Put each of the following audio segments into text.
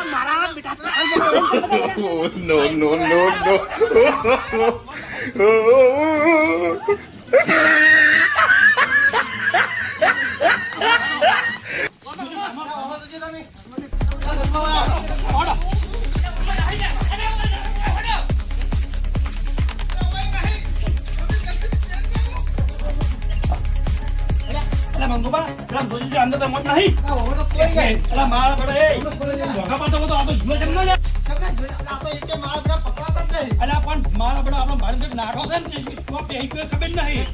મારા બેટા No, no, no, no. અંદર તો મત નહીં મારા બડે ધોકા પાડતો હતો આ તો જીવો જમ ન લે અલા પણ મારા બડા આપણો ભારત એક નાટો છે ને તો પેહી કોઈ ખબર નહીં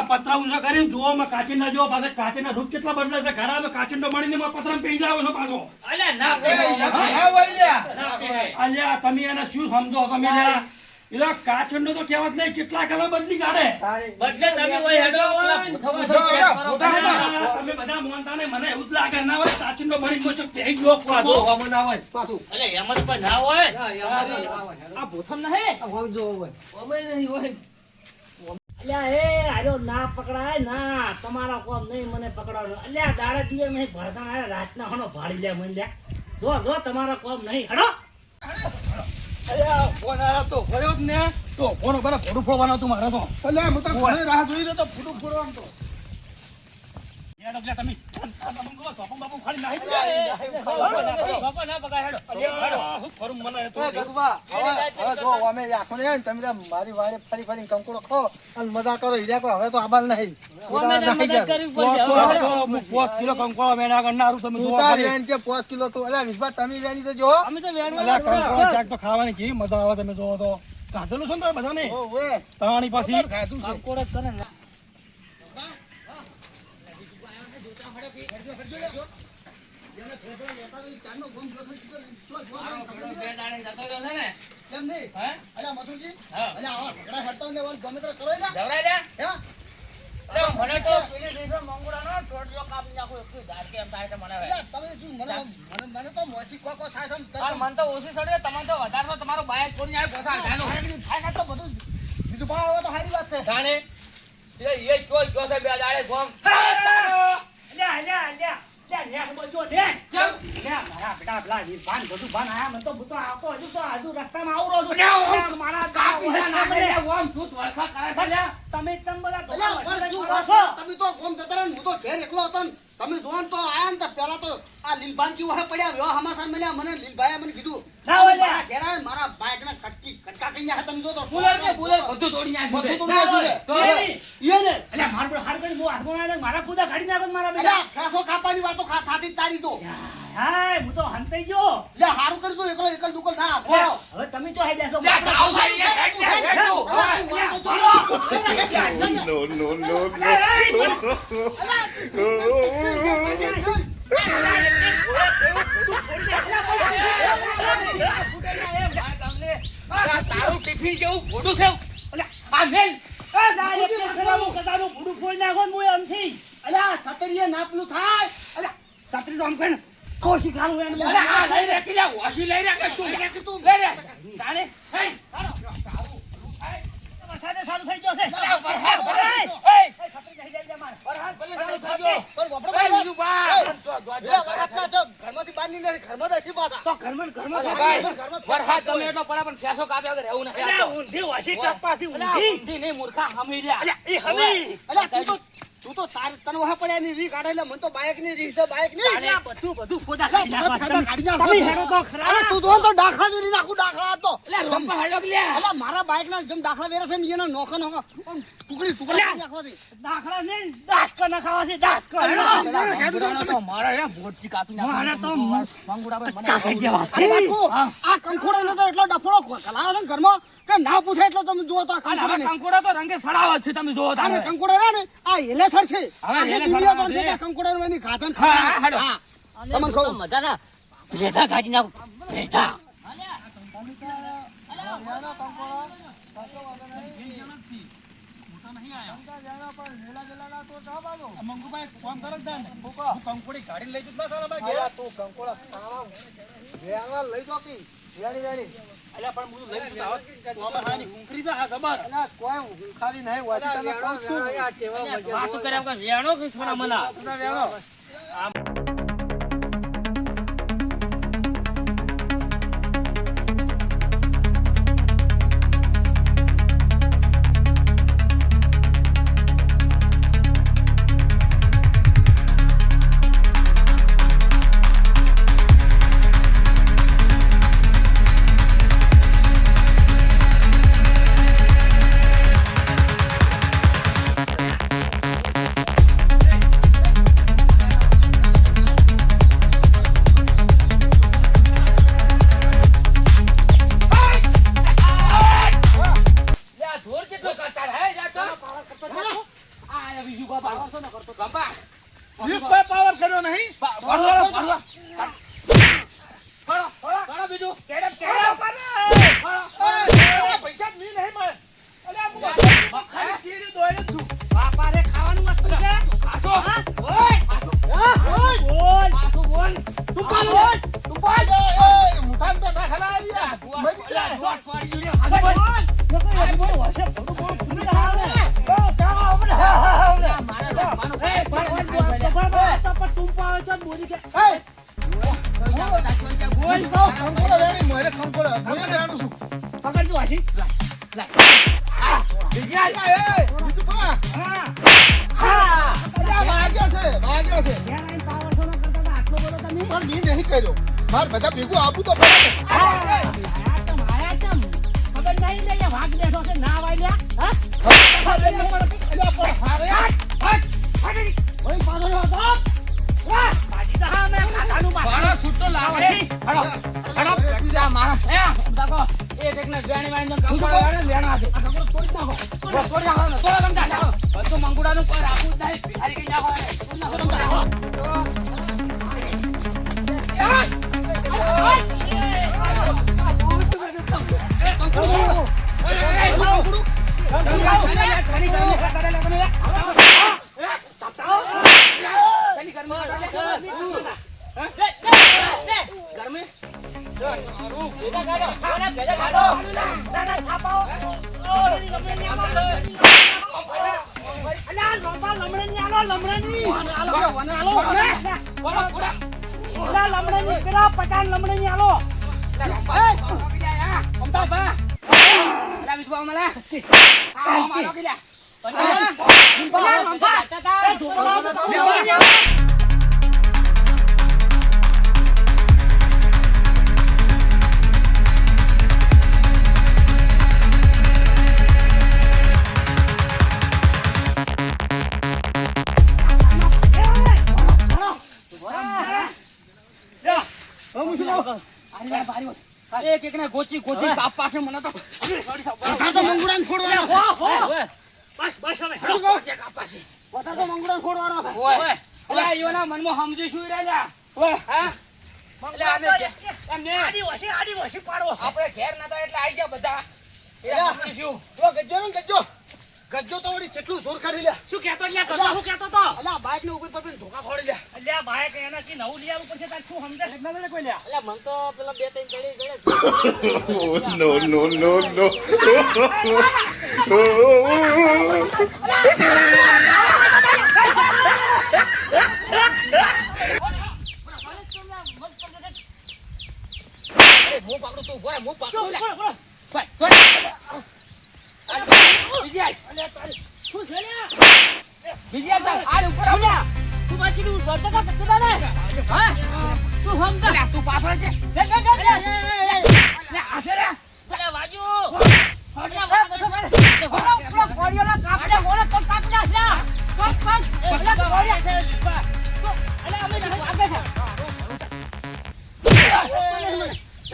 પતરા ઊંચા કરીને જુઓ કાચી ના જો પાછા કાચી ના રૂપ કેટલા બદલે છે ઘણા તો કાચી મળીને પતરા પી જાવ છો પાછો અલ્યા તમે એને શું સમજો તમે એલા કાચંડો તો કહેવત નહીં કેટલા કલર બદલી કાઢે બદલે તમે ઓય હેડો તમે બધા મોનતા ને મને એવું જ લાગે ના હોય કાચંડો મળી મોચો પેઈ ગયો પાછો ગમો ના હોય પાછો અલે એમ જ પણ ના હોય આ ભૂથમ ના હે હોય જો હોય ઓમે નહીં હોય અલ્યા એ આજો ના પકડાય ના તમારા કોમ નહીં મને પકડાવો અલ્યા દાડા દિવસ નહીં ભરતા રાતના હનો ભાડી લે મને લે જો જો તમારા કોમ નહીં હડો અલ્યા ફોન આવ્યો તો ભર્યો જ ને તો ફોન ઉપર ફોટો ફોડવાનો તું મારે તો અલ્યા હું તો ઘરે રાહ જોઈ રહ્યો તો ફોટો ફોડવાનો તો યાર એટલે તમે બાપુ બાપુ ખાલી નાહી બાપા ના પકડાય હેડો હું ફરું મને તો ગગવા હવે જો અમે આખો ને તમે મારી વાડે ફરી ફરી કંકોડો ખો અને મજા કરો હીરા કો હવે તો આબાલ નહીં પોસ કિલો કંકોળો વેણા કરનારું તમે જોવા ઉતાર વેણ છે 5 કિલો તો અલ્યા વિશ્વા તમે વેણી તો જો અમે તો વેણ અલ્યા કંકોળો શાક તો ખાવાની કેવી મજા આવે તમે જોવો તો કાઢેલું છે ને તમે બધાને ઓવે તાણી પાછી ખાધું છે કોડત કરે ને કેમ નહીં અલ્યા મથુરજી અલ્યા આવા ઝઘડા હટતા ને ગમે તે કરો લ્યા જવરાય લે હે અરે મને તો પેલી દિવસે મંગળાનો ટોટલો કાપી નાખો એક ઝાડ કેમ થાય છે મને હવે તમે શું મને તો મોસી કોકો થાય છે પણ મને તો ઓછી સડે તમને તો વધારે તો તમારો બાઈક છોડીને આવે પોતા જાનો થાય તો બધું બીજું ભાવ આવે તો સારી વાત છે જાણે એ કોઈ જો છે બે દાડે ગોમ અલ્યા અલ્યા અલ્યા લ્યા ને બજો ને કેમ લ્યા મારા બેટા પેલા ભાન બધું ભાન આયા મને તો બુતો આવતો હજુ તો આજુ રસ્તામાં આવરો છું મારા કાપી ના મને ઓમ છૂટ વળખા કરે છે લ્યા તમે ચમ બધા અલ્યા પણ શું વાસો તમે તો ગોમ જતા રહ્યા ને હું તો ઘેર એકલો હતો ને તમે જોન તો આયા ને તો પેલા તો આ લીલબાન કી વહે પડ્યા વ્યો હમાસર મળ્યા મને લીલભાઈએ મને કીધું ના હોય મારા ઘેર આવે મારા બાઈક ના કટકા કઈ ગયા તમે જો તો બુલેટ બધું તોડી નાખ્યું બધું તો ના તો ઈને અલ્યા માર પર હાર કરી હાથમાં આવે મારા પૂજા કાઢી નાખો મારા બેટા અલ્યા ફાસો કાપાની વાતો થાતી તારી તો હાય હું તો હંતાઈ ગયો લે હારું કરી દો એકલ દુકલ ના હવે તમે જો હાઈ દેશો લ્યા તાવ થઈ ગયા No, no, no, તારું ટિફિન જેવું ફોડું છે આ મેલ ભૂડું ફોડી નાખો હું એમથી અલ્યા સતરીએ ના પેલું થાય અલ્યા સાત્રી તો આમ કઈ કોશી ખાનું એમ અરે આ લઈ રે કે વાસી લઈ રે કે તું લઈ રે તાણે હે સાદે સારું થઈ ગયો છે સાત્રી જઈ જાય માર વરહાદ ભલે સારું થઈ ગયો પણ વપડો એ બીજું બા ઘરમાંથી બહાર ની નથી ઘરમાં તો હજી પાછા તો ઘરમાં વરહાદ ગમે એટલો પડે પણ ફેસો કાપ્યા વગર રહેવું નથી અલ્યા ઊંધી વાસી ચપ્પાસી ઊંધી ઊંધી નહીં મૂર્ખા હમી રહ્યા અલ્યા એ હમી અલ્યા તું તો તાર તને વહા પડ્યા ની રી કાઢે એટલે મને તો બાઈક ની રી છે બાઈક ની અલ્યા બધું ફોડા કાઢી નાખો કાઢી નાખો તમે હેરો તો ખરા અરે તું તો દાખલા વેરી નાખું દાખલા તો એટલે રંપા હડો કે લ્યા અલ્યા મારા બાઈક ના જેમ દાખલા વેરે છે ને એનો નોખો ટુકડી નાખવાથી દાખલા ને ડાસ્કો નખાવા છે ડાસ્કો તો મારા હે બોટથી કાપી નાખો મારે તો મંગુડા મને કાપી દેવા છે આ કંખોડો નો તો એટલો ડફોડો ખલાવે છે ને ઘરમાં કે ના પૂછે એટલો તમે જુઓ તો આ હવે કંકોડા તો રંગે સડાવ છે તમે જોવો અને તારે કંકોડો રે ને આ હેલેસર છે હવે આખી હેલેસર દુનિયા પણ છે. છે કે કંકોડો એની ખાધન હા, હાડો. હા તમને કહું મજાના ભેઢા કાઢી નાખો ભેઢા તો નહીં આયા. આ મંગુભાઈ ફોન કરો જ ને. હું કંકોડી ગાડી લઈ જતો સાલા ભાઈ ઘેર. અલ્યા પણ હું લઈ જતો આવત. તો આમાં હાની ઊંઘરી જા હા ખબર. વાત કર્યા વગર વેણો કે સોના મના ધોર કેટલો કરતા હે જાતો આ બીજું બાબા આવસો ન કરતો ગંપા પાવર કર્યો નહીં પડો બીજું કેડમ કેડમ પૈસા જ નહીં મળે ખાલી ચીડી દોડે છું બાપા રે ખાવાનું વસ્તુ છે આસો બોલ તું પાલ મુઠાન તો ના ખલાયા મરી જાય દોટ પડી ગયો હાલો મારા ખંકોડો વેણી મોરે ખંકોડો હું વેણું છું પકડજો હાસી બીજું કો ભાગ્યો છે પણ મી નહીં કર્યો માર બધા ભેગું આપું તો પડે ખબર નહીં લે ભાગ બેઠો છે ના વાય મારા છૂટો લાવો હડો મારા એ દાકો એક ને વેણી વાણી કંકોડો લેણા છે તોડી નાખો ને તોડા લંગા નાખો બધું મંગુડાનું કોઈ રાખવું જ નહીં ભિખારી કઈ નાખો એક ને ગોચી બાપ પાસે મને તો મંગુડાને ખોડવાનો બસ બસ હવે વધારે તો મંગુડાને ખોડવાનો ઓય ઓય યોના મનમાં સમજી શું રહ્યા હા એટલે અમે આડી વસી પાડવો છે. આપણે ઘેર નતા એટલે આઈ ગયા બધા એ સમજીશું ગજ્જો તો વળી કેટલું જોર કાઢી લ્યા શું કહેતો લ્યા ગધા શું કહેતો તો અલ્યા બાઈક ને ઉપર પર ધોકા ખોડી લ્યા અલ્યા ભાઈ કે એનાથી નવું લઈ આવવું પડશે તાર શું સમજે છે ના કોઈ લ્યા અલ્યા મન તો પેલા બે ત્રણ ગળી no, no, no, no. હું પકડું તું બોય હું પકડું લે બોલો વિજય શું છે લ્યા વિજય આ ઉપર આવલા તું બાકી નું કરતો તો કતડા ને હા તું સમજ લે તું પાછળ છે લે આશે રે પેલા વાજુ કોડિયોલા કાપડા ગોળે તો કાપડા છે પેલા કોડિયા છે અલે અમે વાગે છે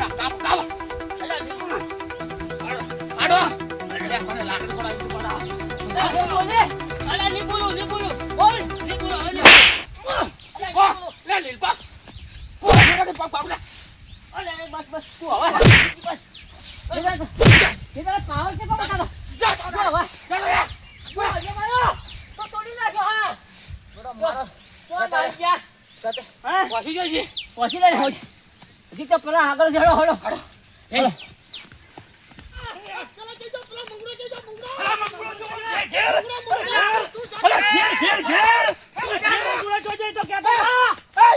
કાપ આડો અરે કોને લાકડી થોડા બોલે અલે ની બોલો બોલ ની બોલો અલે લે લીલપા રે પગ પાવલે અલે બસ તું હવે બસ એના પાવર કે કોણ કાઢો જા હવે હા? પહોંચી ગયો છે. પહોંચી લે ને. હજી તો પેલા આગળ જડો હળો હેલો.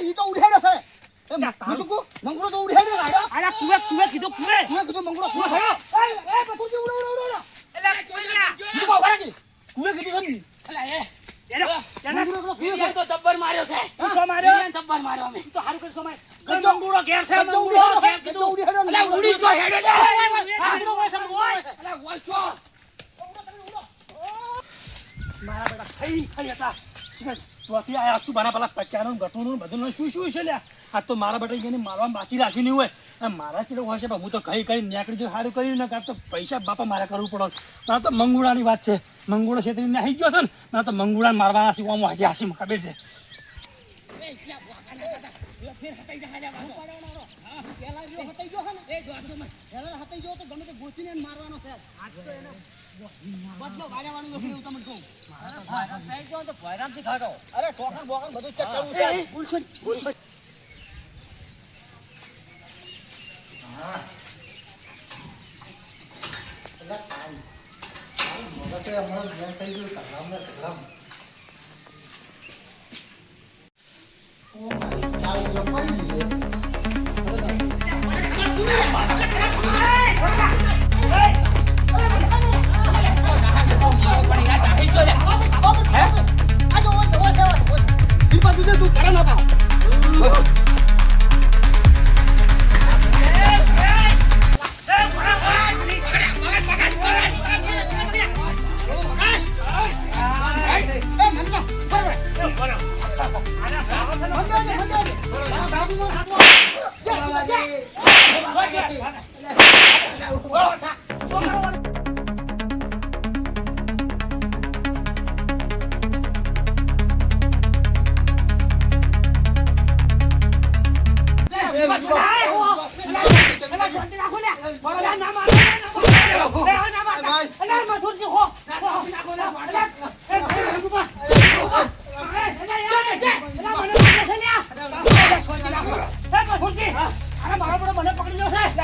ઈ તો ઉડેડો છે હું શું કહું મંગળો તો ઉડેડો આવ્યો અલા કુવે કીધું કુવે તું કીધું મંગળો કુવે થયો એ પતુજી ઉડો તું બાબા કી કુવે કીધું છે અલા એ મંગળો બીજાને તો તબ્બર માર્યો છે. શું માર્યો? બીજાને તબ્બર માર્યો અમે. તો હારું કરી સમય ગજ્જો. મંગુડો ઘેર છે ગજ્જો મંગુડો ઉડેડો ઘેર ગજ્જો કીધું ઉડેડો અલા ઉડી તો હેડો લે. મંગળો હોય છે મંગળો હોય છે અલા ઓય છો. મારા બેટા ખાઈ ખાઈ હતા ચોથી આયા સુબાના પેલા પચાનું ગટુનું બધું શું શું છે લ્યા આ તો મારા બેટા એને મારવા બાચી રાખ્યું નહીં હોય અને મારા ચેડો હોય છે પણ હું તો કઈ કરી નીકળી જો સારું કર્યું ને કાં તો પૈસા બાપા મારા કરવું પડે ના તો મંગુડાની વાત છે મંગુડો છેતરીને આવી ગયો છે ને ના તો મંગુડાને મારવાના છે ઓમ વાગ્યા હસી ખબર છે પેલા જો હતાઈ ગયો છે ને પેલા હતાઈ ગયો તો ગમે તે ગોતીને એને મારવાનો છે આજ તો એને બદલો વાળવાનું નથી એવું તમને કહું અરે ટોકન બોકન બધું ચેક કરવું છે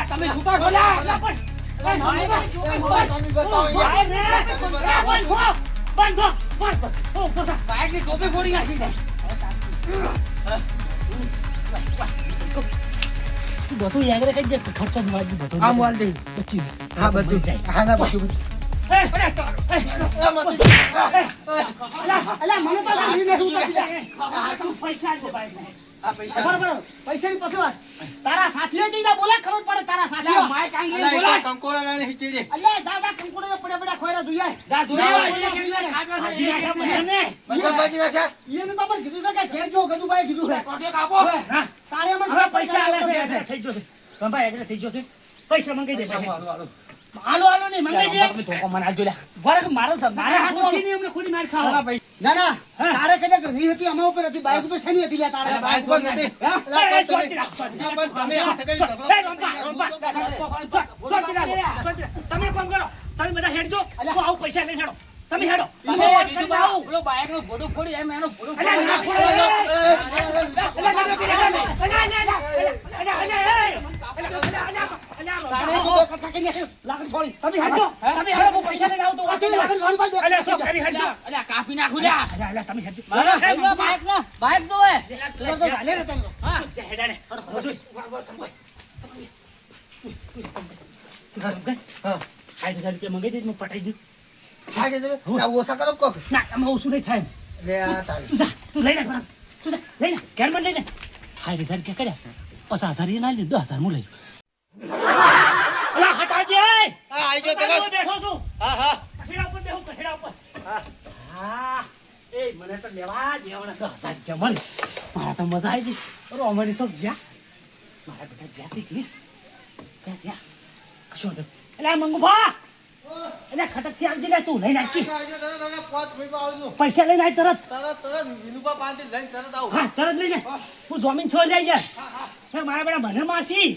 તમે છૂટા છો લ્યા. બાઈકની ટોપી ફોડી નાખી છે. બધું યાદ રાખી દે ખર્ચો બધું આમ વાલ દે હા બધું હા ના બધું અલા મને તો લઈને ઉતારી દે પૈસા જ ભાઈ આ પૈસા બરાબર પૈસાની પછી વાત તારા સાથીએ જઈને બોલે ખબર પડે તારા સાથીઓ લા, માઈક આંગળી બોલાય. કંકોડા નાને હિચડી અલ્યા દાદા કંકોડા પડ્યા પડ્યા ખોયરા દુયાય જા, ધોઈ આવો. હાજી આખા બધાને બધા બાજી નાખ્યા એને તો પણ કીધું છે કે ઘેર જો ગદુભાઈ કીધું છે ટોટિયો કાપો. હા તારે મને હવે પૈસા આલે છે એટલે થઈ જશે ભાઈ એટલે થઈ જશે પૈસા મંગાઈ દે હાલો હાલો નહીં મંગાઈ દે તમે ધોકો મને આલજો લ્યા. બરાબર મારો છે મારે હાથ ઉછીને એમને ખોડી માર ખાવા ના ના તારે કદાચ ઘણી હતી અમારા ઉપર હતી બાઈક ઉપર શેની હતી લ્યા તારે બાઈક ઉપર નથી. હા? એ છોડી રાખ, છોડી રાખ. તમે હાથે કરી ઝઘડો એ રંપા, રંપા, છોડી રાખ, છોડી રાખ. તમે કામ કરો તમે બધા હેડજો હું આવું પૈસા લઈને હેડો તમે હેડો તમે વાત કરી બીજું આવું પેલો બાઈકનું ભોડું ફોડી એમ એનું ભોડું અલા, ના, ફોડી. લાકડી છોડી અલ્યા, કાપી નાખું લ્યા. બાઈક તો ગાલે રે તને મંગાઈ દઈશ પટાઈ દઉં હા કે તમે ઓછા કરો કોક ના આમાં ઓછું નહીં થાય લે આ તારી તું જા તું લઈ લે બરાબર તું જા લઈ લે ઘેર માં લઈ લે 6000 કે કર્યા 5000 એ ના લે 10000 હું લઈ અલા હટાજે હા આઈ જો તમે હું બેઠો છું હા હા કઠેડા ઉપર બેહું કઠેડા ઉપર હા હા એ મને તો લેવા દેવાના 10000 કે મળી મારા તો મજા આવી ગઈ અરે અમારી સબ જ્યાં મારા બેટા જ્યાં શીખી ત્યાં જ્યાં કશું હતું એટલે મંગુભા એટલે ખટકથી આવજે લે તું લઈ નાખી તમે પાંચ રૂપિયા આવજો પૈસા લઈને આય તરત તરત વિનુપા પાંચ લઈને તરત આવો હા તરત લઈને હું જમીન છો જાય યાર હે મારા બેટા મને મારશી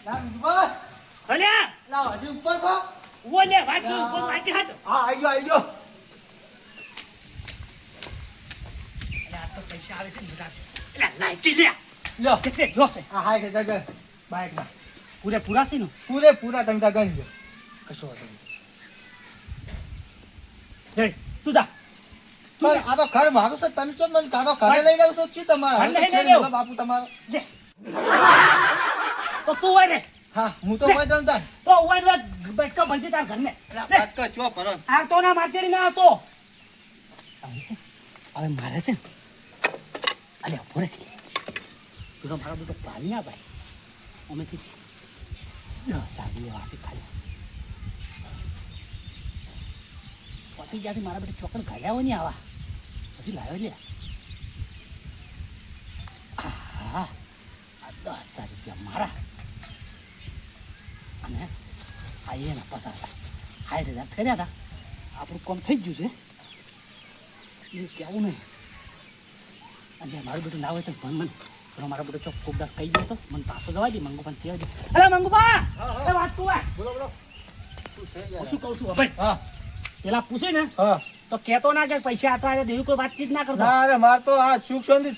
ના વિનુપા અલ્યા લાવ હજી ઉપર છો ઓ લે વાંચી ઉપર વાંચી હાથ હા આઈ જો મજા આવે છે મજા છે એટલે લાઈટી લે લ્યો કેટલે જોશે આ હાય કે જગ બાઈકમાં પૂરેપૂરા છે ને પૂરેપૂરા તમે ત્યાં ગણી લો કશો વાંધો નહીં લે તું જા પણ આ તો ઘર મારું છે તમે ચો મને કાઢો ઘરે લઈ જાવ છો શું તમારે ઘરે લઈ હવે તો જાવ. છે બાપુ તમારો લે તો તું હોય ને હા હું તો કોઈ જણ તા તો હોય ને બેઠકો ભરતી તાર ઘરને લે ફટકો ચો ભરો આ તો ના માર્કેટ ના હતો હવે મારે છે અલે ઉભો રે તું મારો બેટો પાણી ના ભાઈ અમેથી સારી લેવા છે ખાલી પતિ જ્યાંથી મારા બેટા ચોકડ ગાયા હોય ને આવા પછી લાવ્યો લે હા આ 10,000 રૂપિયા મારા અને આ એના પસાર 60,000 ફેર્યા હતા આપણું કામ થઈ જ ગયું છે એ કેવું નહીં અને મારું બેટું ના હોય તો ભણ મને પણ મારો બેટો ચોક કોકદાર કહી ગયો તો મને પાછો જવા દે મંગુ પણ કહેવા દે અરે મંગુબા એ વાત તું આ બોલો બોલો શું છે હું યાર શું કહું છું ભાઈ હા પેલા પૂછે ને હા તો કહેતો ના કે પૈસા આટલા દેવી કોઈ વાતચીત ના કરતો ના અરે માર તો આ સુખ શાંતિ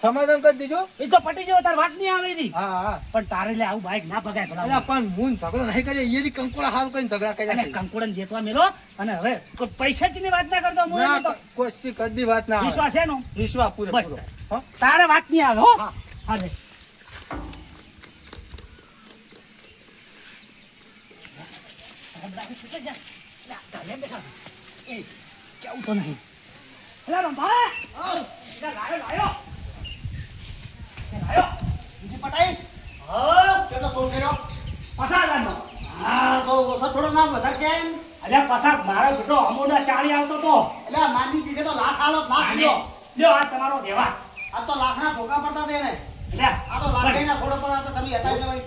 સમાધાન કરી દીજો એ તો પટી ગયો તાર વાત નહીં આવે ની હા હા પણ તારે લે આવું બાઈક ના ભગાય અલા ભલા પણ મૂન ઝઘડો નહીં કરીએ એની કંકોડા હાલ કરીને ઝઘડા અને કર્યા કંકુડન જેતવા મેલો અને હવે કોઈ પૈસા ની વાત ના કરતો હું ના એને તો કોઈ કદી વાત ના આવે વિશ્વાસ એનો વિશ્વાસ પૂરો બસ. પૂરો હા તારે વાત નહીં આવે હો હા. હા લે કેવું તો નહીં અલા રંભા લાયો બીજી પટાઈ હા કેટલો ફોન કર્યો પસાર લાનો હા તો ઓછા થોડો ના વધારે કેમ અલ્યા પસાર મારો બેટો અમોના ચાળી આવતો તો એટલે માની પીધે તો લાખ આલો લાખ દીધો લ્યો આ તમારો દેવા આ તો લાખના ધોકા પડતા દે ને અલ્યા આ તો લાખ ના થોડો પર આ તો તમે હટાવી લેવાય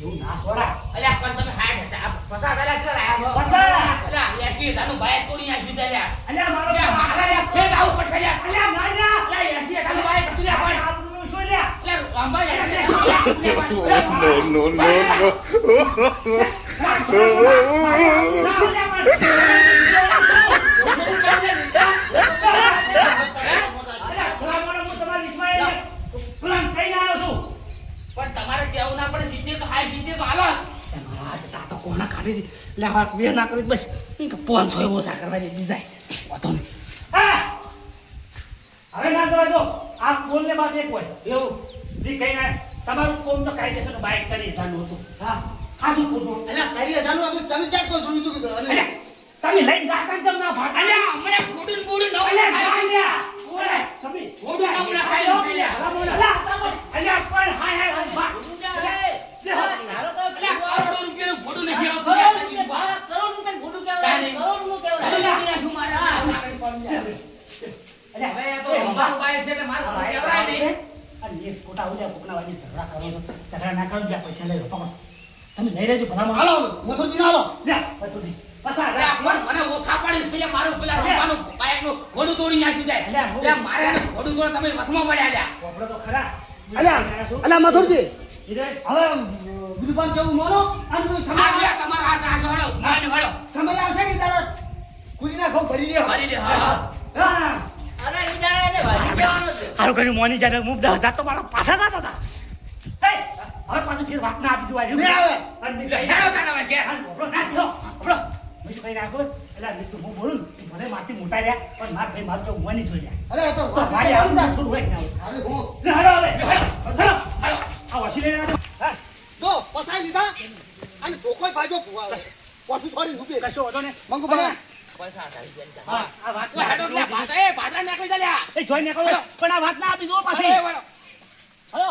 એવું ના છોડા અલ્યા પણ તમે 60,000 પસાર અલ્યા કેટલા લાયા છો? પસાર. અલ્યા 80,000 નું બાઈક તોડી નાખ્યું છે અલ્યા. અલ્યા મારો અલ્યા મારા લ્યા ફેર આવું પડશે અલ્યા. અલ્યા માર્યા અલ્યા 80,000 નું બાઈક તોડી નાખ્યું. આપણું શું લ્યા અલ્યા Rambhai 80,000 no, no, no, no. પણ તમારે કેવું ના પડે 70 તો હાય 70 તો હાલો. કોના કાઢે છે લેવા બે ના કરી બસ 500 એવો સાકર વાળી બીજા વાતો નહીં હવે ના કરજો આ ફોન ને બાદ એક હોય એવું દી કઈ ના તમારું કોમ તો કાયદેસર બાઈક કરી ચાલુ હતું હા ખાસું ખોટું એટલે તારી હજારનું અમે તમે ચેક તો જોયું હતું કે અલ્યા તમે લઈને જાતા કેમ ના ભાગ અલ્યા મને ગોડું બોડું ન અલ્યા અલ્યા જા લ્યા ઓરે તમે ગોડું ના ઉડા ખાઈ લો અલ્યા. અલ્યા પણ હાય હાય ભાગ અલ્યા કરોડો રૂપિયાનું ગોડું નથી આવતું યાર. તારે. અલ્યા શું મારા હવે આ તો રંભાનું બાઈક છે એટલે મારું કોઈ કહેવાય નહીં. અને એ ખોટા ઉલ્યા કોકના વાળી ઝઘડા કરો છો ઝઘડા ના કરો જ્યાં પૈસા લઈ લો પકડો તમે લઈ રહેજો ભલામાં હાલો મથુરજી હાલો લ્યા બધું નહીં પસાર અલ્યા પણ મને ઓછા પાડી છે એટલે મારું પેલા રંભાનું બાઈકનું ગોડું તોડી નાખ્યું જાય. અલ્યા મારે એને ગોડું તોડ તમે વસમાં પડ્યા અલ્યા. કોપડો તો ખરા અલ્યા મથુરજી હીરે હવે બીજું પણ કેવું મોનો અને કોઈ આ સમય લે તમારા હાથ આ સવાળો માને વાળો સમય આવશે કે તારા કુદીના ઘઉં ભરી લ્યો મારી દે હા હા અરે ઈ જાણે એને વાજી કહેવાનો છે. હારું કર્યું મોની જાને હું 10,000 તો મારા પાછા ના હતા હે હવે પાછું ફેર વાત ના આપીશું આજે નહીં આવે. અને લે હેડો તારા વાગે. આપણો ના થયો આપણો મિસ ભાઈ નાખો એટલે મિસ હું બોલું ને મને મારથી મોટા રહ્યા પણ માર ભાઈ મારું કેવું મોની જોઈ રહ્યા અરે તો તો ભાઈ વાત આ થોડું હોય ને અરે હું લે હાલો હવે હાલો આ વસી લઈને આવજો હા જો પસાઈ લીધા અને ધોકોય ભાજો ભુવા પાછું થોડી રૂપે કશો વાંધો ને મંગુ બના પૈસા ખાઈ ગયા. હા આ વાત લે હેડો લે ભાતા એ ભાતા નાખી દે લ્યા. એ જોઈ નીકળો પણ આ વાત ના આપી જો પાછી અરે વાળો. હાલો